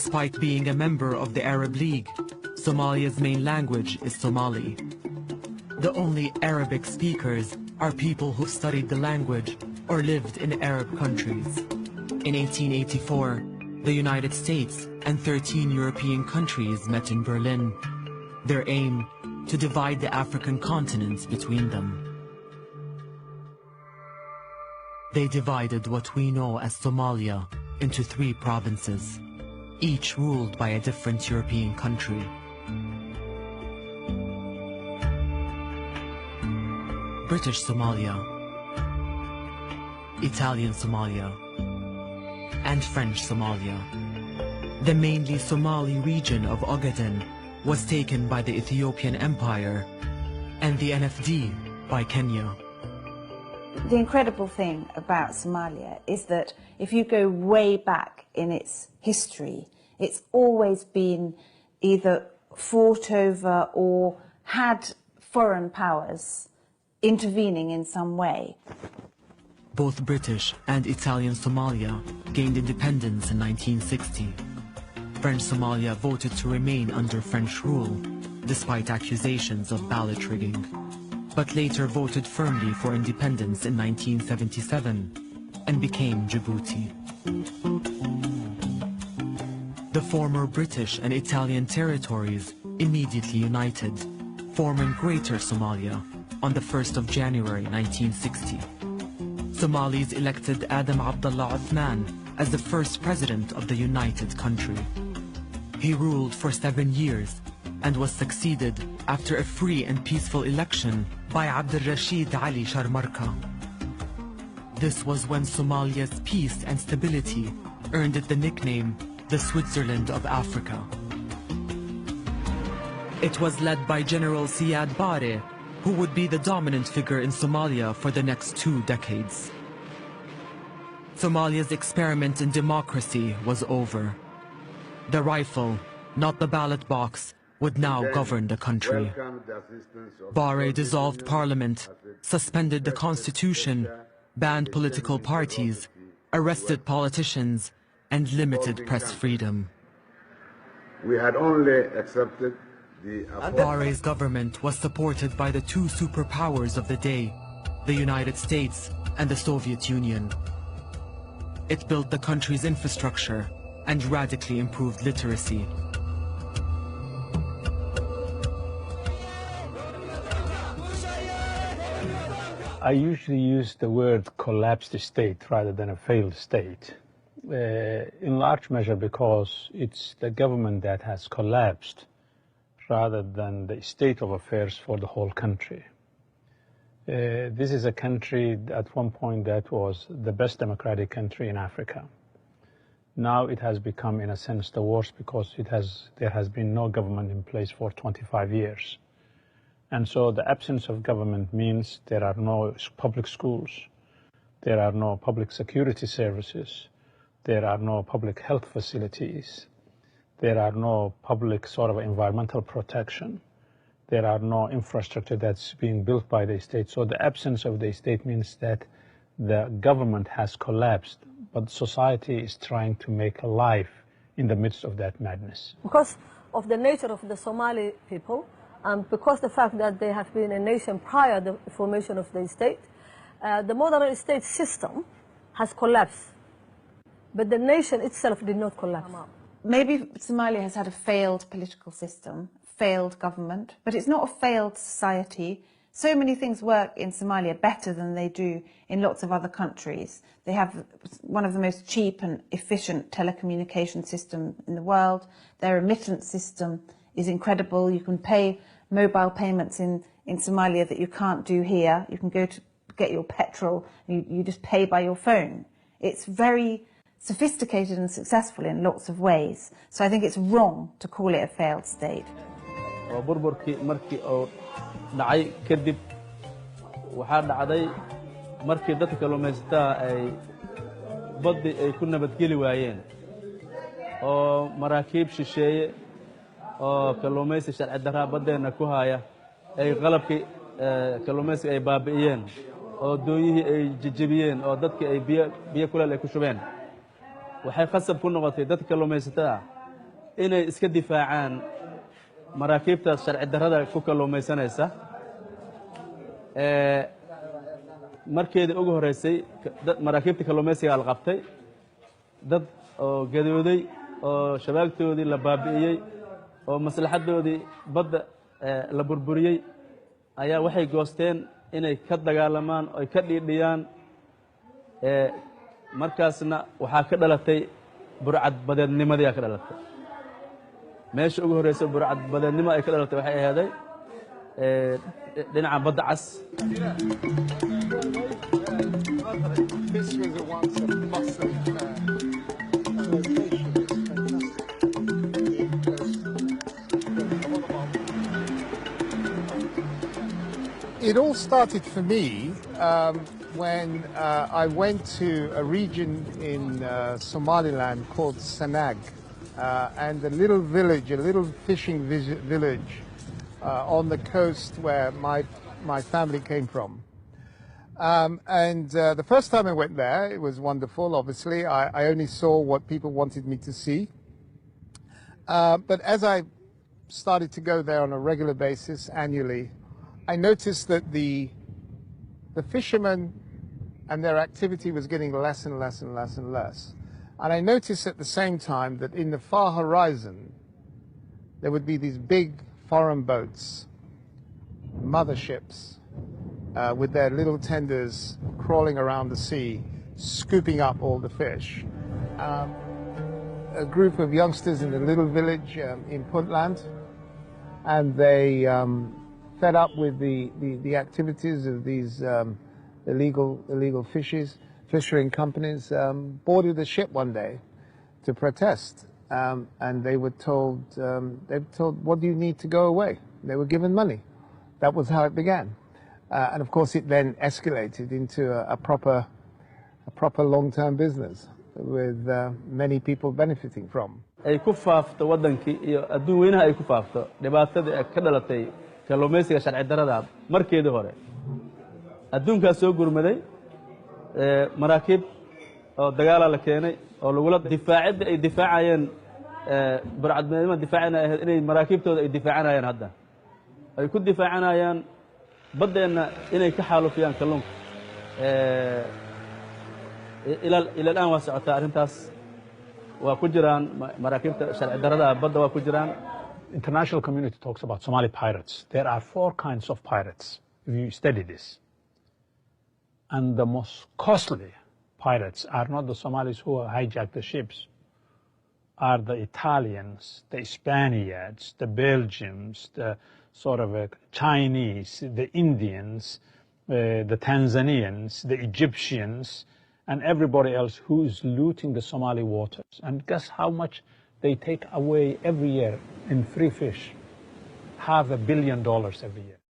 Despite being a member of the Arab League, Somalia's main language is Somali. The only Arabic speakers are people who've studied the language or lived in Arab countries. In 1884, the United States and 13 European countries met in Berlin. Their aim, to divide the African continent between them. They divided what we know as Somalia into 3 provinces, each ruled by a different European country. British Somalia, Italian Somalia, and French Somalia. The mainly Somali region of Ogaden was taken by the Ethiopian Empire and the NFD by Kenya. The incredible thing about Somalia is that if you go way back in its history, it's always been either fought over or had foreign powers intervening in some way. Both British and Italian Somalia gained independence in 1960. French Somalia voted to remain under French rule, despite accusations of ballot rigging, but later voted firmly for independence in 1977 and became Djibouti. The former British and Italian territories immediately united, forming Greater Somalia on the 1st of January 1960. Somalis elected Adam Abdullah Othman as the first president of the united country. He ruled for 7 years and was succeeded after a free and peaceful election by Abdel Rashid Ali Sharmarka. This was when Somalia's peace and stability earned it the nickname the Switzerland of Africa. It was led by General Siad Barre, who would be the dominant figure in Somalia for the next 2 decades. Somalia's experiment in democracy was over. The rifle, not the ballot box, would now govern the country. Barre dissolved parliament, suspended the constitution, banned political parties, arrested politicians, and limited press freedom. We had only accepted Barre's government was supported by the 2 superpowers of the day, the United States and the Soviet Union. It built the country's infrastructure and radically improved literacy. I usually use the word collapsed state rather than a failed state, in large measure because it's the government that has collapsed rather than the state of affairs for the whole country. This is a country at one point that was the best democratic country in Africa. Now it has become, in a sense, the worst because there has been no government in place for 25 years. And so the absence of government means there are no public schools, there are no public security services, there are no public health facilities, there are no public sort of environmental protection, there are no infrastructure that's being built by the state. So the absence of the state means that the government has collapsed, but society is trying to make a life in the midst of that madness. Because of the nature of the Somali people, and because the fact that they have been a nation prior to the formation of the state, the modern state system has collapsed, but the nation itself did not collapse. Maybe Somalia has had a failed political system, failed government, but it's not a failed society. So many things work in Somalia better than they do in lots of other countries. They have one of the most cheap and efficient telecommunication systems in the world. Their remittance system is incredible. You can pay mobile payments in Somalia that you can't do here. You can go to get your petrol, and you just pay by your phone. It's very sophisticated and successful in lots of ways. So I think it's wrong to call it a failed state. dhacay kadib waxaa dhacday markii dadka kalluumaysatada ay baddi ay ku nabadgeli waayeen oo maraakiib shisheeye oo kalluumaysi sharci darro baddeena ku haya ay qalabkii kalluumaysiga ay baabi'iyeen oo dooyihii ay jijibiyeen oo dadkii ay biyo kuleel ay ku shubeen waxay khasab ku noqotay dadka kalluumaysatada inay iska difaacaan maraakiibta sharci darrada ku kalluumaysanaysa. Markeedii ugu horeysay maraakiibta kalluumaysiga la qabtay, dad oo gadooday oo shabaagtoodii la baabi'iyey oo maslaxadoodii badda la burburiyey ayaa waxay goosteen inay ka dagaalamaan oo ay ka dhiidhiyaan. Markaasna waxaa ka dhalatay burcad badeednimadii ka dhalatay. meesha ugu horeysay burcad badeednimo ay ka dhalatay waxay ahaaday dhinaca badda cas. It all started for me when I went to a region in Somaliland called Sanag, and a little village, a little fishing village on the coast where my family came from. The first time I went there, it was wonderful. Obviously, I only saw what people wanted me to see. But as I started to go there on a regular basis annually, I noticed that the fishermen and their activity was getting less and less and less and less. And I noticed at the same time that in the far horizon, there would be these big foreign boats, motherships, with their little tenders crawling around the sea, scooping up all the fish. A group of youngsters in a little village in Puntland, and they fed up with the activities of these illegal fishing companies, boarded a ship one day to protest, and they were told, what do you need to go away? They were given money. That was how it began, and of course it then escalated into a proper long-term business with many people benefiting from. ay ku faafto wadankii iyo adduun weynaha ay ku faafto dhibaatada ka dhalatay kalluumaysiga sharci darrada markeedii hore. Adduunkaas soo gurmaday maraakiib oo dagaal la keenay oo lagula difaacid ay difaacayeen burcadnimada difaacina inay maraakiibtooda ay difaacanayaan hadda ay ku difaacanayaan badeena inay ka xaalufiyaan kalluunka. ila الآن waa socotaa arrintaas. waa ku jiraan maraakiibta sharci darrada badda waa ku jiraan. International community talks about Somali pirates. There are 4 kinds of pirates, if you study this. And the most costly pirates are not the Somalis who hijack the ships, are the Italians, the Spaniards, the Belgians, the sort of Chinese, the Indians, the Tanzanians, the Egyptians, and everybody else who is looting the Somali waters. And guess how much they take away every year in free fish? $500 million every year.